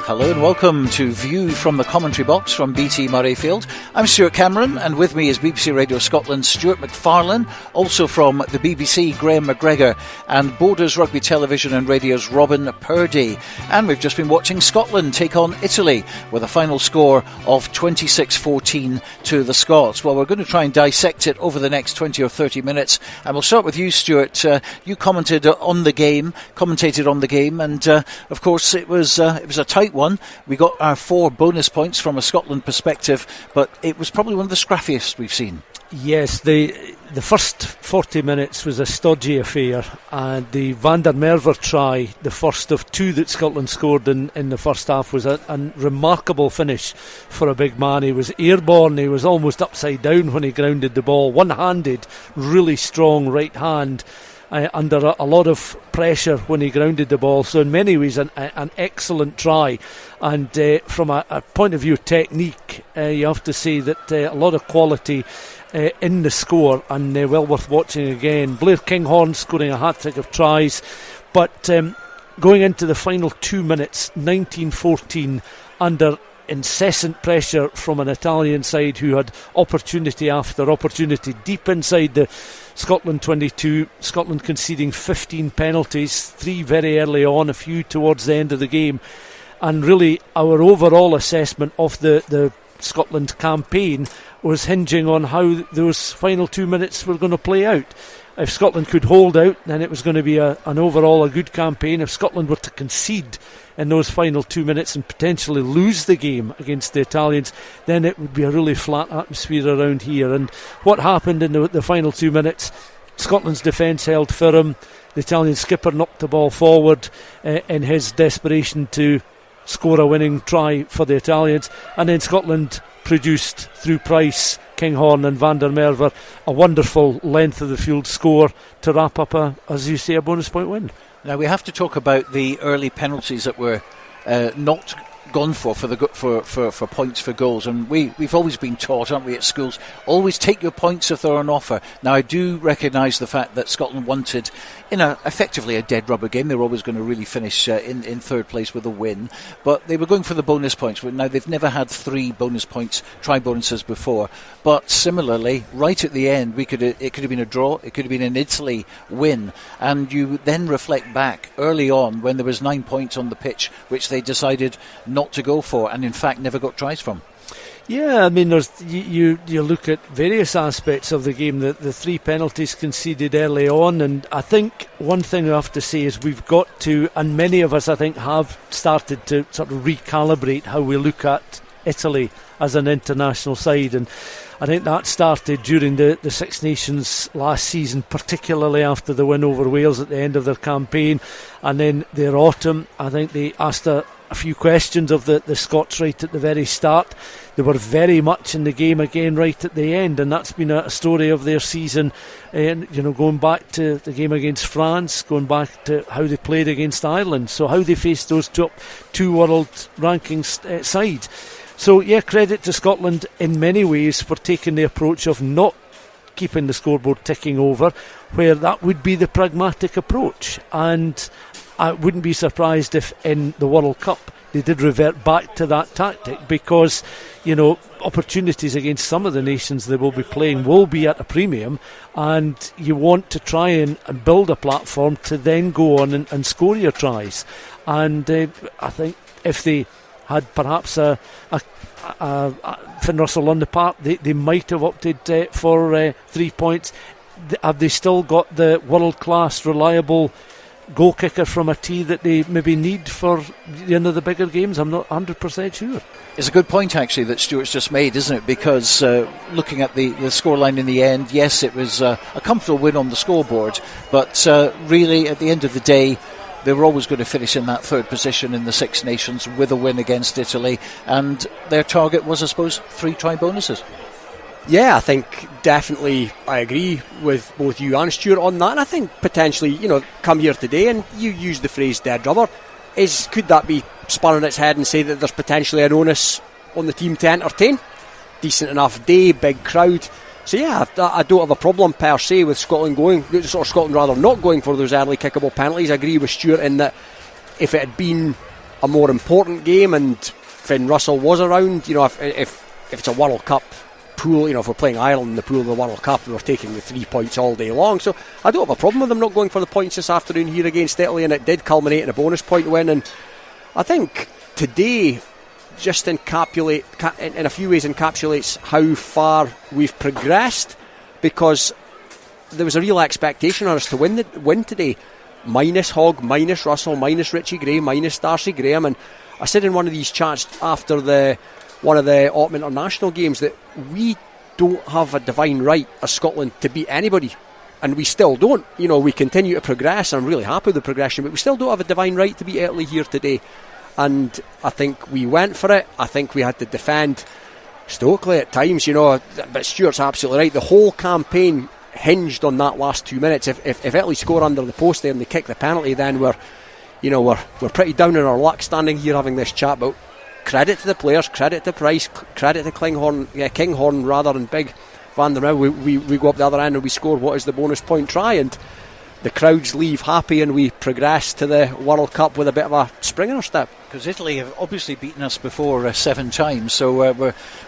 Hello and welcome to View from the Commentary Box from BT Murrayfield. I'm Stuart Cameron, and with me is BBC Radio Scotland's Stuart McFarlane, also from the BBC, Grahame MacGregor, and Borders Rugby Television and Radio's Robin Purdie. And we've just been watching Scotland take on Italy with a final score of 26-14 to the Scots. Well, we're going to try and dissect it over the next 20 or 30 minutes, and we'll start with you, Stuart. You commentated on the game, and of course it was a tight one. We got our 4 bonus points from a Scotland perspective, but it was probably one of the scrappiest we've seen. Yes, the first 40 minutes was a stodgy affair, and the Van der Merwe try, the first of 2 that Scotland scored in the first half, was a remarkable finish for a big man. He was airborne, he was almost upside down when he grounded the ball, one-handed, really strong right hand, under a lot of pressure when he grounded the ball. So in many ways an excellent try, and from a point of view of technique, you have to say that a lot of quality in the score, and well worth watching again. Blair Kinghorn scoring a hat-trick of tries, but going into the final 2 minutes, 19-14, under incessant pressure from an Italian side who had opportunity after opportunity deep inside the Scotland 22. Scotland conceding 15 penalties, 3 very early on, a few towards the end of the game, and really our overall assessment of the Scotland campaign was hinging on how those final 2 minutes were going to play out. If Scotland could hold out, then it was going to be an overall a good campaign. If Scotland were to concede in those final 2 minutes and potentially lose the game against the Italians, then it would be a really flat atmosphere around here. And what happened in the final 2 minutes, Scotland's defence held firm. The Italian skipper knocked the ball forward in his desperation to score a winning try for the Italians, and then Scotland produced, through Price, Kinghorn and Van der Merwe, a wonderful length of the field score to wrap up as you say, a bonus point win. Now we have to talk about the early penalties that were not gone for points for goals, and we've always been taught, aren't we, at schools, always take your points if they're on offer. Now I do recognise the fact that Scotland wanted, in effectively a dead rubber game, they were always going to really finish in third place with a win, but they were going for the bonus points. Now they've never had 3 bonus points, try bonuses before, but similarly right at the end it could have been a draw, it could have been an Italy win, and you then reflect back early on when there was 9 points on the pitch which they decided not to go for, and in fact never got tries from. Yeah, I mean, you look at various aspects of the game, the 3 penalties conceded early on, and I think one thing I have to say is we've got to, and many of us I think have started to sort of recalibrate how we look at Italy as an international side, and I think that started during the Six Nations last season, particularly after the win over Wales at the end of their campaign, and then their autumn. I think they asked a few questions of the Scots right at the very start. They were very much in the game again right at the end, and that's been a story of their season, and going back to the game against France, going back to how they played against Ireland, so how they faced those top 2 world rankings sides. So yeah, credit to Scotland in many ways for taking the approach of not keeping the scoreboard ticking over, where that would be the pragmatic approach. And I wouldn't be surprised if in the World Cup they did revert back to that tactic, because opportunities against some of the nations they will be playing will be at a premium, and you want to try and build a platform to then go on and score your tries. And I think if they had perhaps a Finn Russell on the park, they might have opted for 3 points. Have they still got the world-class, reliable goal kicker from a tee that they maybe need for the bigger games? I'm not 100% sure. It's a good point actually that Stuart's just made, isn't it? Because looking at the scoreline in the end, yes, it was a comfortable win on the scoreboard, but really at the end of the day they were always going to finish in that 3rd position in the Six Nations with a win against Italy, and their target was, I suppose, 3 try bonuses. Yeah, I think definitely I agree with both you and Stuart on that, and I think potentially, come here today and you use the phrase dead rubber, could that be spurring its head and say that there's potentially an onus on the team to entertain? Decent enough day, big crowd. So yeah, I don't have a problem per se with Scotland not going for those early kickable penalties. I agree with Stuart in that if it had been a more important game and Finn Russell was around, if it's a World Cup pool, if we're playing Ireland in the pool of the World Cup, we're taking the 3 points all day long. So I don't have a problem with them not going for the points this afternoon here against Italy, and it did culminate in a bonus point win. And I think today just in a few ways encapsulates how far we've progressed, because there was a real expectation on us to win today, minus Hogg, minus Russell, minus Richie Gray, minus Darcy Grahame. And I said in one of these chats after one of the Autumn International games that we don't have a divine right as Scotland to beat anybody, and we still don't. We continue to progress. I'm really happy with the progression, but we still don't have a divine right to beat Italy here today. And I think we went for it. I think we had to defend Stokely at times, but Stuart's absolutely right. The whole campaign hinged on that last 2 minutes. If Italy score under the post there and they kick the penalty, then we're pretty down in our luck standing here having this chat. But credit to the players, credit to Price, credit to Kinghorn rather, and Big Van der Merwe. We go up the other end and we score what is the bonus point try, and the crowds leave happy, and we progress to the World Cup with a bit of a spring in our step. Because Italy have obviously beaten us before 7 times, so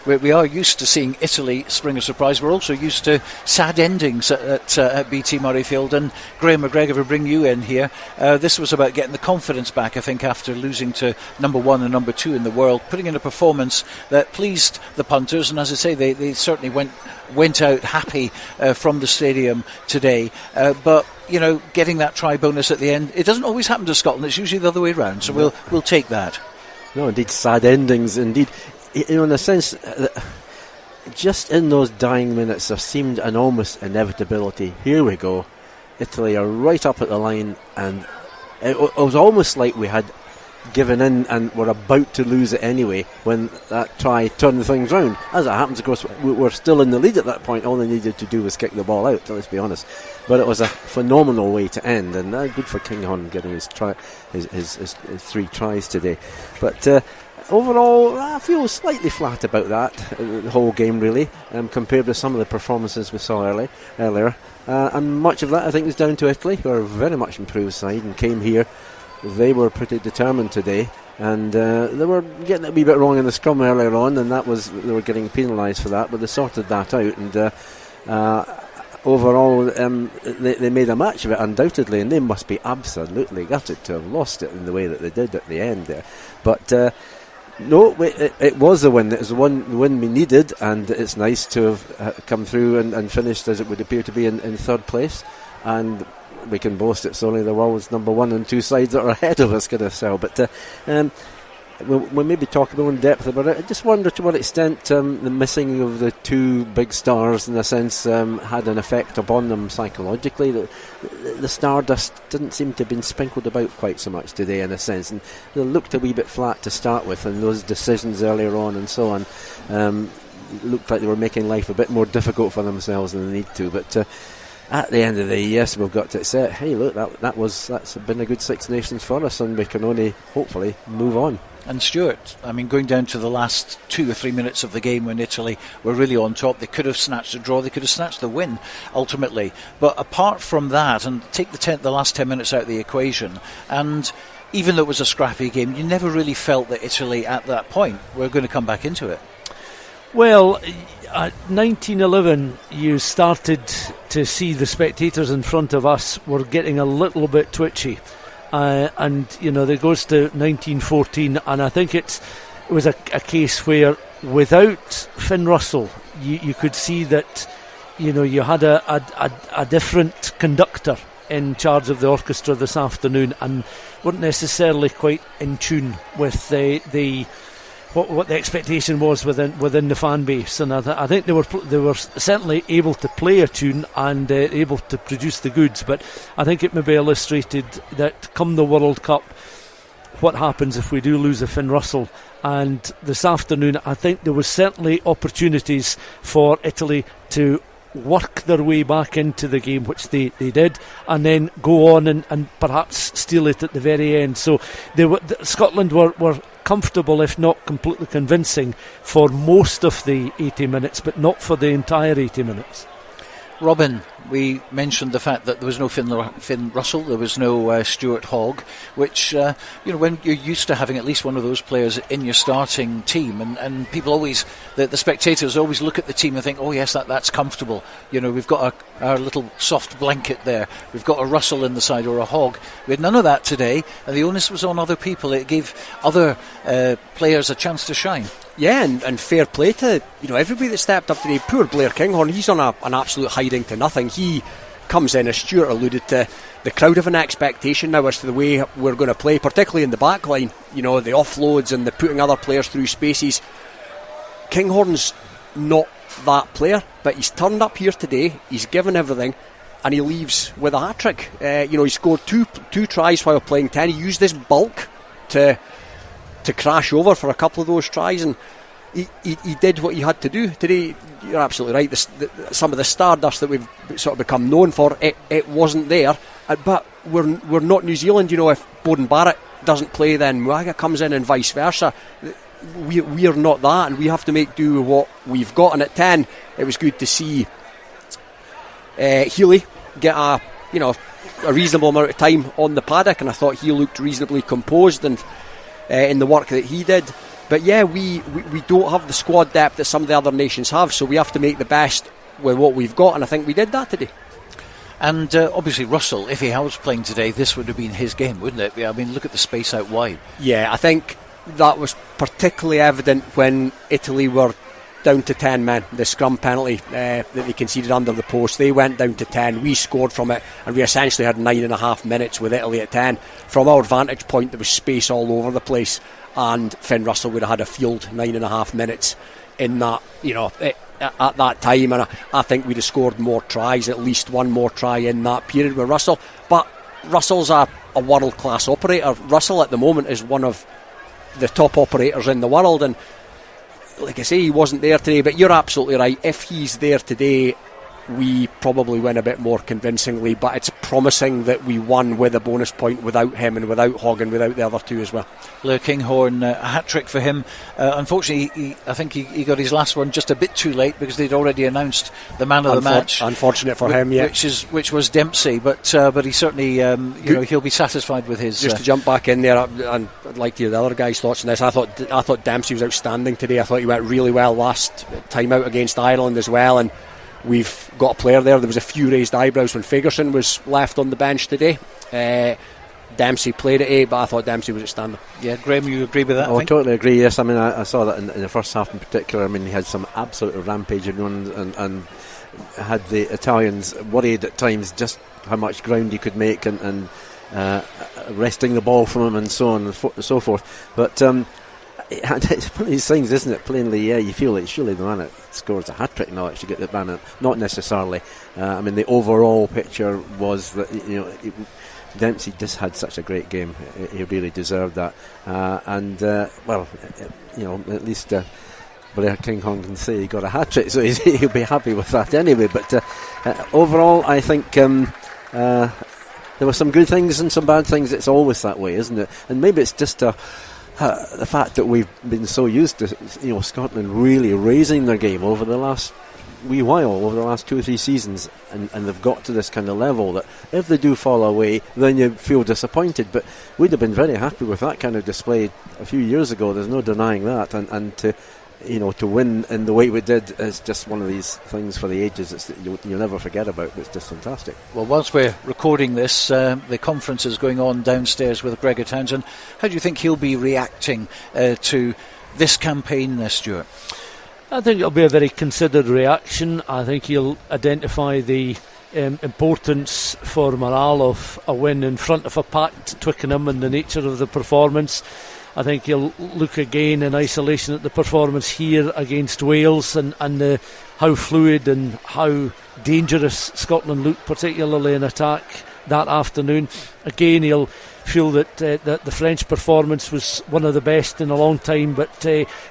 we are used to seeing Italy spring a surprise. We're also used to sad endings at BT Murrayfield. And Grahame MacGregor, to bring you in here, this was about getting the confidence back, I think, after losing to number 1 and number 2 in the world, putting in a performance that pleased the punters, and as I say, they certainly went out happy from the stadium today. But getting that try bonus at the end, it doesn't always happen to Scotland. It's usually the other way around, so we'll take that. No, indeed, sad endings, indeed. In a sense, just in those dying minutes, there seemed an almost inevitability. Here we go. Italy are right up at the line, and it was almost like we had given in and were about to lose it anyway when that try turned things round. As it happens, of course, we were still in the lead at that point. All they needed to do was kick the ball out, let's be honest. But it was a phenomenal way to end, and good for Kinghorn getting his 3 tries today. But overall, I feel slightly flat about that, the whole game really, compared with some of the performances we saw earlier. And much of that, I think, is down to Italy, who are a very much improved side and came here. They were pretty determined today, and they were getting it a wee bit wrong in the scrum earlier on, and they were getting penalised for that, but they sorted that out, and overall they made a match of it undoubtedly, and they must be absolutely gutted to have lost it in the way that they did at the end there. But no, it was a win. It was the win we needed, and it's nice to have come through and finished as it would appear to be in 3rd place, and we can boast it's only the world's number 1 and 2 sides that are ahead of us, but we'll maybe talk a bit in depth about it. I just wonder to what extent the missing of the 2 big stars, in a sense, had an effect upon them psychologically. The stardust didn't seem to have been sprinkled about quite so much today, in a sense, and they looked a wee bit flat to start with, and those decisions earlier on and so on looked like they were making life a bit more difficult for themselves than they need to. But at the end of the day, yes, we've got to say, hey, look, that's been a good Six Nations for us, and we can only hopefully move on. And Stuart, going down to the last 2 or 3 minutes of the game when Italy were really on top, they could have snatched a draw, they could have snatched the win ultimately. But apart from that, and take the last 10 minutes out of the equation, and even though it was a scrappy game, you never really felt that Italy at that point were going to come back into it. Well, at 1911, you started to see the spectators in front of us were getting a little bit twitchy. And there goes to 1914, and I think it was a case where without Finn Russell, you could see that you had a different conductor in charge of the orchestra this afternoon, and weren't necessarily quite in tune with what the expectation was within the fan base, and I think they were certainly able to play a tune and able to produce the goods. But I think it maybe illustrated that come the World Cup, what happens if we do lose a Finn Russell. And this afternoon, I think there was certainly opportunities for Italy to work their way back into the game, which they did, and then go on and perhaps steal it at the very end. So Scotland were comfortable, if not completely convincing, for most of the 80 minutes, but not for the entire 80 minutes. Robin, we mentioned the fact that there was no Finn Russell, there was no Stuart Hogg, which, when you're used to having at least one of those players in your starting team, and people always, the spectators always look at the team and think, oh yes, that's comfortable. We've got our little soft blanket there. We've got a Russell in the side or a Hogg. We had none of that today, and the onus was on other people. It gave other players a chance to shine. Yeah, and fair play to everybody that stepped up today. Poor Blair Kinghorn, he's on an absolute hiding to nothing. He comes in, as Stuart alluded to, the crowd have an expectation now as to the way we're going to play, particularly in the back line. The offloads and the putting other players through spaces. Kinghorn's not that player, but he's turned up here today, he's given everything, and he leaves with a hat-trick. He scored two tries while playing 10. He used this bulk to crash over for a couple of those tries, and he did what he had to do today. You're absolutely right. Some of the stardust that we've sort of become known for, it wasn't there. But we're not New Zealand. If Bowden Barrett doesn't play, then Muaga comes in, and vice versa. We're not that, and we have to make do with what we've got. And at 10, it was good to see Healy get a reasonable amount of time on the paddock, and I thought he looked reasonably composed and in the work that he did. But yeah, we don't have the squad depth that some of the other nations have, so we have to make the best with what we've got, and I think we did that today. And obviously Russell, if he was playing today, this would have been his game, wouldn't it? I mean, look at the space out wide. Yeah, I think that was particularly evident when Italy were down to 10 men. The scrum penalty that they conceded under the post, they went down to 10, we scored from it, and we essentially had 9.5 minutes with Italy at 10. From our vantage point, there was space all over the place, and Finn Russell would have had a field 9.5 minutes in that, at that time, and I think we'd have scored more tries, at least one more try in that period with Russell. But Russell's a world-class operator. Russell at the moment is one of the top operators in the world, and like I say, he wasn't there today, but you're absolutely right. If he's there today, we probably win a bit more convincingly, but it's promising that we won with a bonus point without him and without Hogg and without the other two as well. Blair Kinghorn, a hat-trick for him. Unfortunately, I think he got his last one just a bit too late, because they'd already announced the man of the match. Unfortunate for him, yeah. Which was Dempsey, but he certainly, he'll be satisfied with his. Just to jump back in there, and I'd like to hear the other guys' thoughts on this. I thought Dempsey was outstanding today. I thought he went really well last time out against Ireland as well, and we've got a player there. There was a few raised eyebrows when Fagerson was left on the bench today. Dempsey played at 8, but I thought Dempsey was outstanding. Yeah, Grahame, you agree with that? I totally agree, yes. I mean, I saw that in the first half in particular. I mean, he had some absolute rampaging runs and had the Italians worried at times just how much ground he could make and wresting the ball from him and so on and so forth. But it's one of these things, isn't it? Plainly, yeah, you feel like surely the man that scores a hat-trick now actually get the banner. Not necessarily. I mean, the overall picture was that Dempsey just had such a great game. He really deserved that. At least Blair Kinghorn can say he got a hat-trick, so he'll be happy with that anyway. But overall, I think there were some good things and some bad things. It's always that way, isn't it? And maybe it's just the fact that we've been so used to Scotland really raising their game over the last wee while, over the last 2 or 3 seasons, and they've got to this kind of level that if they do fall away, then you feel disappointed. But we'd have been very happy with that kind of display a few years ago. There's no denying that, and to win in the way we did is just one of these things for the ages. You'll never forget about. It's just fantastic. Well, whilst we're recording this, the conference is going on downstairs with Gregor Townsend. How do you think he'll be reacting to this campaign, Stuart? I think it'll be a very considered reaction. I think he'll identify the importance for morale of a win in front of a packed Twickenham and the nature of the performance. I think he'll look again in isolation at the performance here against Wales and how fluid and how dangerous Scotland looked, particularly in attack that afternoon. Again, he'll feel that the French performance was one of the best in a long time, but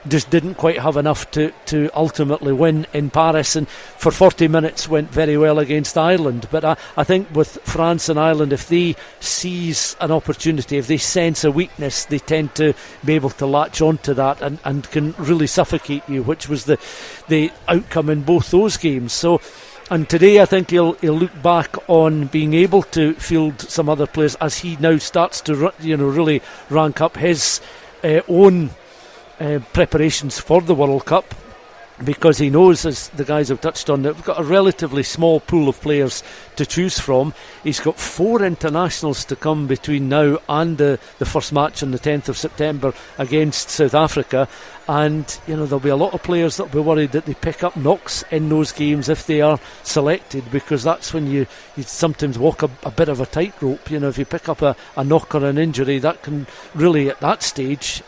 just didn't quite have enough to ultimately win in Paris, and for 40 minutes went very well against Ireland. But I think with France and Ireland, if they seize an opportunity, if they sense a weakness, they tend to be able to latch onto that and can really suffocate you, which was the outcome in both those games. So And today I think he'll look back on being able to field some other players as he now starts to really rank up his own preparations for the World Cup, because he knows, as the guys have touched on, that we've got a relatively small pool of players to choose from. He's got 4 internationals to come between now and the first match on the 10th of September against South Africa, and there'll be a lot of players that'll be worried that they pick up knocks in those games if they are selected, because that's when you sometimes walk a bit of a tightrope. If you pick up a knock or an injury, that can really at that stage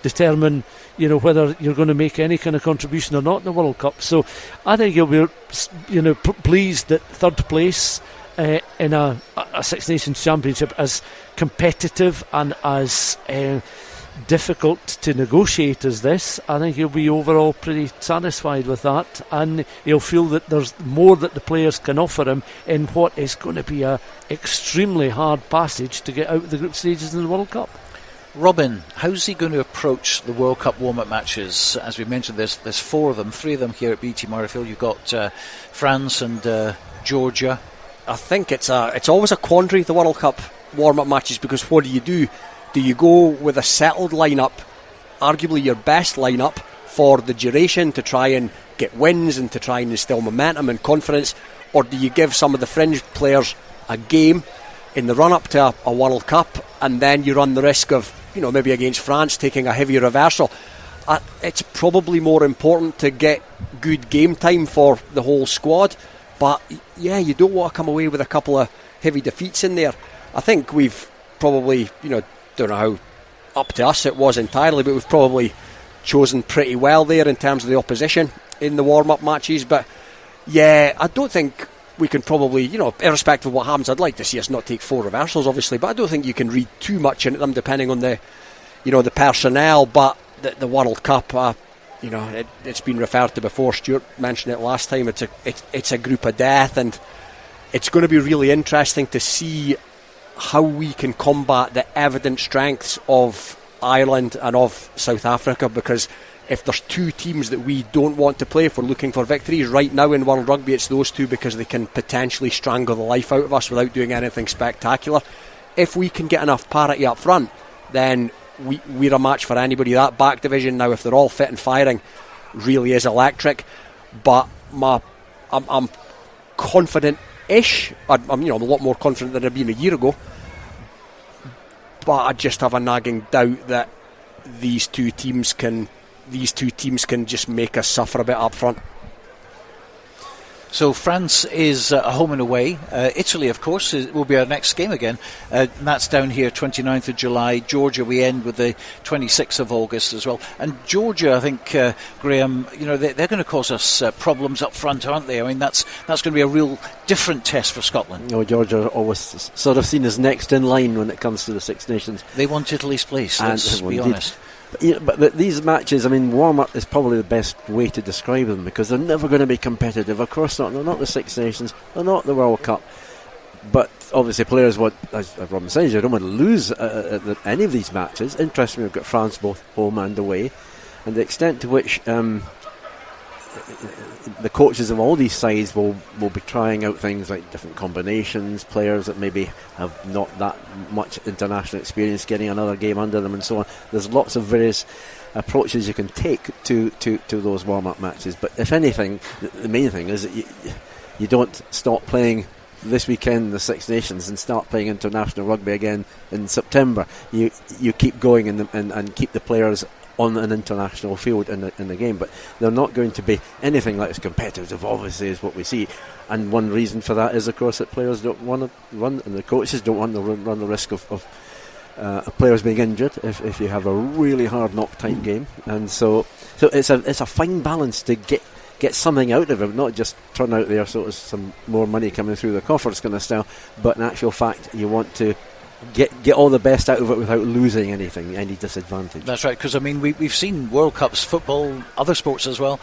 determine whether you're going to make any kind of contribution or not in the World Cup. So I think you'll be pleased that third place in a Six Nations Championship, as competitive and as difficult to negotiate as this, I think he'll be overall pretty satisfied with that, and he'll feel that there's more that the players can offer him in what is going to be a extremely hard passage to get out of the group stages in the World Cup. Robin, how's he going to approach the World Cup warm-up matches? As we mentioned, there's 4 of them, 3 of them here at BT Murrayfield. You've got France and Georgia. I think it's always a quandary, the World Cup warm-up matches, because what do? Do you go with a settled lineup, arguably your best lineup, for the duration to try and get wins and to try and instill momentum and confidence, or do you give some of the fringe players a game in the run-up to a World Cup, and then you run the risk of, maybe against France, taking a heavy reversal? It's probably more important to get good game time for the whole squad, but yeah, you don't want to come away with a couple of heavy defeats in there. I think we've probably, don't know how up to us it was entirely, but we've probably chosen pretty well there in terms of the opposition in the warm-up matches. But yeah, I don't think we can probably, irrespective of what happens, I'd like to see us not take 4 reversals, obviously, but I don't think you can read too much into them depending on the personnel. But the World Cup, it's been referred to before. Stuart mentioned it last time. It's a group of death, and it's going to be really interesting to see how we can combat the evident strengths of Ireland and of South Africa, because if there's 2 teams that we don't want to play, if we're looking for victories right now in World Rugby, it's those 2, because they can potentially strangle the life out of us without doing anything spectacular. If we can get enough parity up front, then we're a match for anybody. That back division now, if they're all fit and firing, really is electric. But I'm confident-ish. I'm a lot more confident than I've been a year ago, but I just have a nagging doubt that these two teams can just make us suffer a bit up front. So France is home and away. Italy, of course, will be our next game again. And that's down here, 29th of July. Georgia, we end with the 26th of August as well. And Georgia, I think, Grahame, they're going to cause us problems up front, aren't they? I mean, that's going to be a real different test for Scotland. Georgia are always sort of seen as next in line when it comes to the Six Nations. They want Italy's place, let's be honest. But these matches, warm-up is probably the best way to describe them, because they're never going to be competitive. Of course not. They're not the Six Nations. They're not the World Cup. But obviously players want, as Robin says, you don't want to lose any of these matches. Interestingly, we've got France both home and away. And the extent to which the coaches of all these sides will be trying out things like different combinations, players that maybe have not that much international experience, getting another game under them and so on. There's lots of various approaches you can take to those warm-up matches, but if anything, the main thing is that you don't stop playing this weekend the Six Nations and start playing international rugby again in September. You keep going and keep the players on an international field in the game, but they're not going to be anything like as competitive, obviously, as what we see. And one reason for that is, of course, that players don't want to run, and the coaches don't want to run the risk of players being injured if you have a really hard knock-type game. And so it's a fine balance to get something out of it, not just turn out there so it's some more money coming through the coffers kind of style, but in actual fact you want to get all the best out of it without losing any disadvantage. That's right, because we've seen World Cups, football, other sports as well,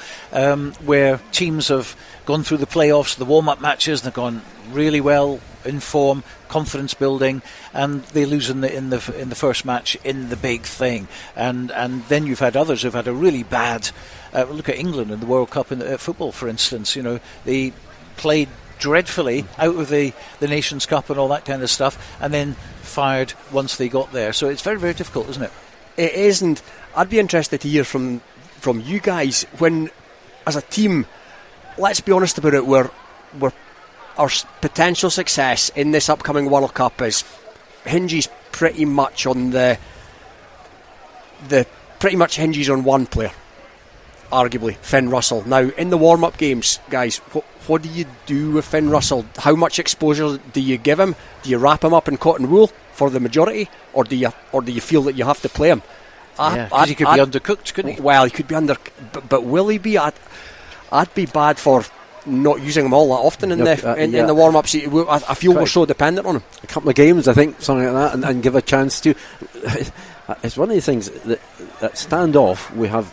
where teams have gone through the playoffs, the warm-up matches, and they've gone really well in form, confidence building, and they lose in the first match in the big thing, and then you've had others who've had a really bad. Look at England in the World Cup in football, for instance. played dreadfully out of the Nations Cup and all that kind of stuff, and then fired once they got there. So it's very, very difficult, isn't it? It is, and I'd be interested to hear from you guys when, as a team, let's be honest about it, our potential success in this upcoming World Cup hinges pretty much on hinges on one player, arguably Finn Russell. Now, in the warm-up games, guys, what do you do with Finn Russell? How much exposure do you give him? Do you wrap him up in cotton wool for the majority, or do you feel that you have to play him? Because he could be undercooked, couldn't he? Well, he could be but will he be? I'd be bad for not using him all that often in the warm-ups. I feel we're so dependent on him. A couple of games, I think, something like that, and give a chance to. It's one of these things that stand off. We have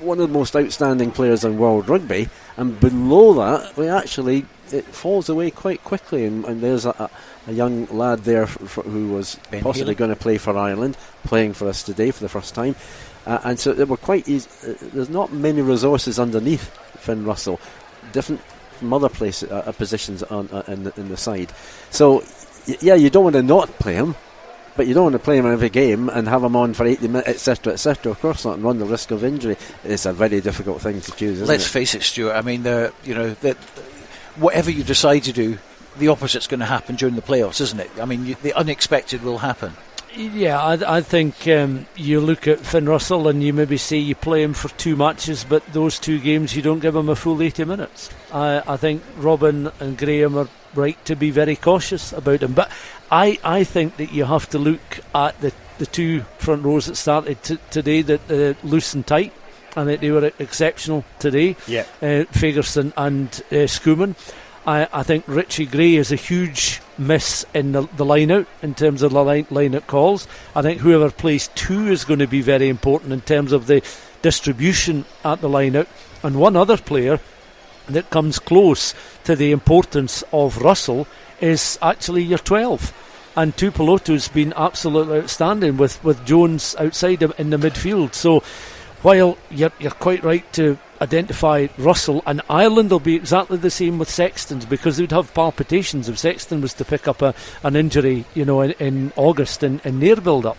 one of the most outstanding players in world rugby, and below that, it falls away quite quickly. And there's a young lad there who was possibly going to play for Ireland, playing for us today for the first time. And so they were quite easy. There's not many resources underneath Finn Russell, different from other positions in the side. So, yeah, you don't want to not play him, but you don't want to play him in every game and have him on for 80 minutes, etc., etc. Of course not, and run the risk of injury. It's a very difficult thing to choose, isn't Let's face it, Stuart. I mean, whatever you decide to do, the opposite's going to happen during the playoffs, isn't it? I mean, the unexpected will happen. Yeah, I think you look at Finn Russell and you maybe say you play him for 2 matches, but those 2 games you don't give him a full 80 minutes. I think Robin and Grahame are right to be very cautious about him. But I think that you have to look at the 2 front rows that started today, that loose and tight, and that they were exceptional today. Yeah. Fagerson and Schoeman. I think Richie Gray is a huge miss in the line-out in terms of the line-out calls. I think whoever plays 2 is going to be very important in terms of the distribution at the line-out. And one other player that comes close to the importance of Russell is actually your 12. And Tuipulotu's been absolutely outstanding with Jones outside him in the midfield. So while you're quite right to identify Russell, and Ireland will be exactly the same with Sexton's, because they'd have palpitations if Sexton was to pick up an injury, in August in their build-up.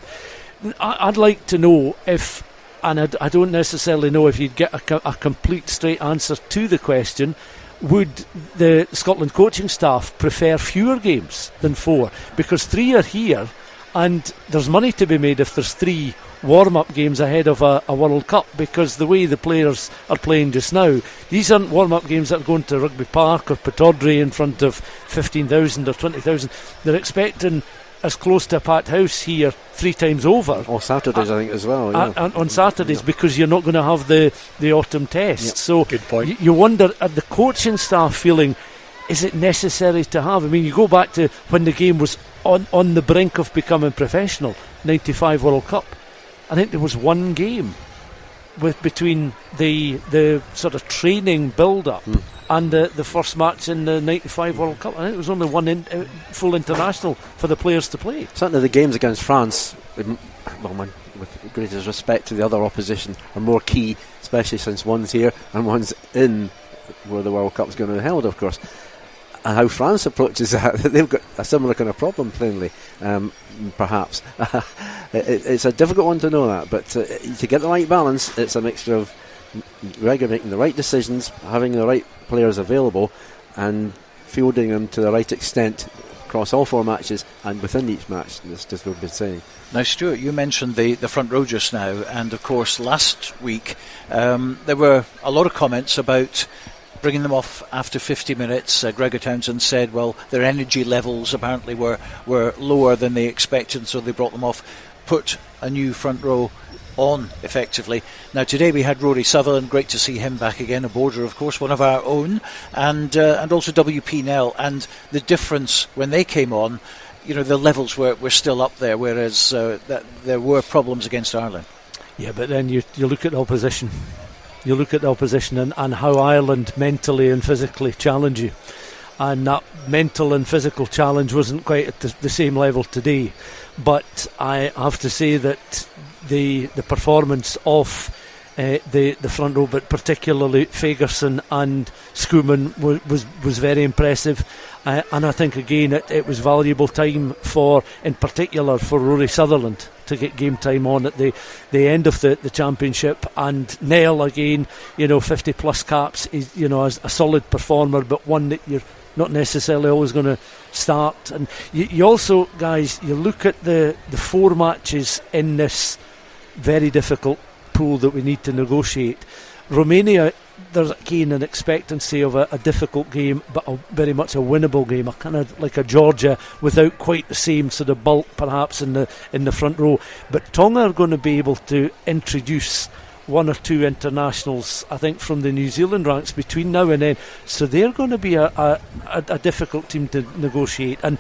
I'd like to know if, and I don't necessarily know if you'd get a complete straight answer to the question, would the Scotland coaching staff prefer fewer games than 4? Because 3 are here, and there's money to be made if there's 3 warm-up games ahead of a World Cup, because the way the players are playing just now, these aren't warm-up games that are going to Rugby Park or Purdie in front of 15,000 or 20,000. They're expecting as close to a packed house here 3 times over. Or Saturdays, I think, as well. Yeah. And on Saturdays, because you're not going to have the autumn test. Yep. So good point. You wonder, are the coaching staff feeling, is it necessary to have? I mean, you go back to when the game was on the brink of becoming professional, 95 World Cup. I think there was 1 game between the sort of training build-up and the first match in the 95 World Cup. I think there was only 1 full international for the players to play. Certainly the games against France, with greatest respect to the other opposition, are more key, especially since one's here and one's in where the World Cup's going to be held, of course. And how France approaches that, they've got a similar kind of problem, plainly, perhaps. It's a difficult one to know that, but to get the right balance, it's a mixture of making the right decisions, having the right players available, and fielding them to the right extent across all 4 matches and within each match, as we've been saying. Now, Stuart, you mentioned the front row just now, and of course last week there were a lot of comments about bringing them off after 50 minutes. Gregor Townsend said, well, their energy levels apparently were lower than they expected, so they brought them off, put a new front row on effectively. Now today we had Rory Sutherland, great to see him back again, a border of course, one of our own, and also WP Nell, and the difference when they came on, the levels were still up there, whereas there were problems against Ireland. Yeah, but then you look at the opposition. You look at the opposition and how Ireland mentally and physically challenge you. And that mental and physical challenge wasn't quite at the same level today. But I have to say that the performance of the front row, but particularly Fagerson and Schoeman was very impressive. And I think again it was valuable time in particular for Rory Sutherland to get game time on at the end of the championship. And Nell again, 50 plus caps, is as a solid performer, but one that you're not necessarily always going to start. And you also, guys, you look at the 4 matches in this very difficult pool that we need to negotiate. Romania, there's again an expectancy of a difficult game, but very much a winnable game, a kind of like a Georgia without quite the same sort of bulk perhaps in the front row. But Tonga are going to be able to introduce 1 or 2 internationals, I think, from the New Zealand ranks between now and then. So they're going to be a difficult team to negotiate. And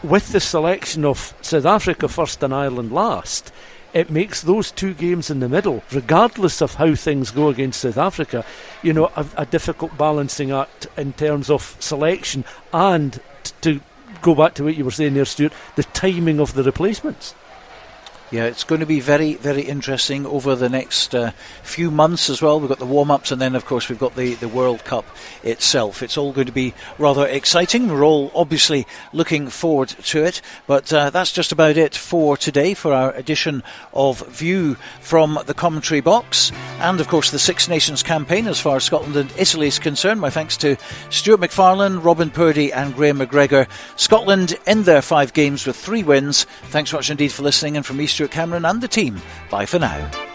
with the selection of South Africa first and Ireland last, it makes those 2 games in the middle, regardless of how things go against South Africa, a difficult balancing act in terms of selection and, to go back to what you were saying there, Stuart, the timing of the replacements. Yeah, it's going to be very, very interesting over the next few months as well. We've got the warm-ups, and then, of course, we've got the World Cup itself. It's all going to be rather exciting. We're all obviously looking forward to it. But that's just about it for today, for our edition of View from the Commentary Box. And, of course, the Six Nations campaign as far as Scotland and Italy is concerned. My thanks to Stuart McFarlane, Robin Purdie and Grahame MacGregor. Scotland in their 5 games with 3 wins. Thanks so much indeed for listening. And from me, Stuart Cameron and the team, bye for now.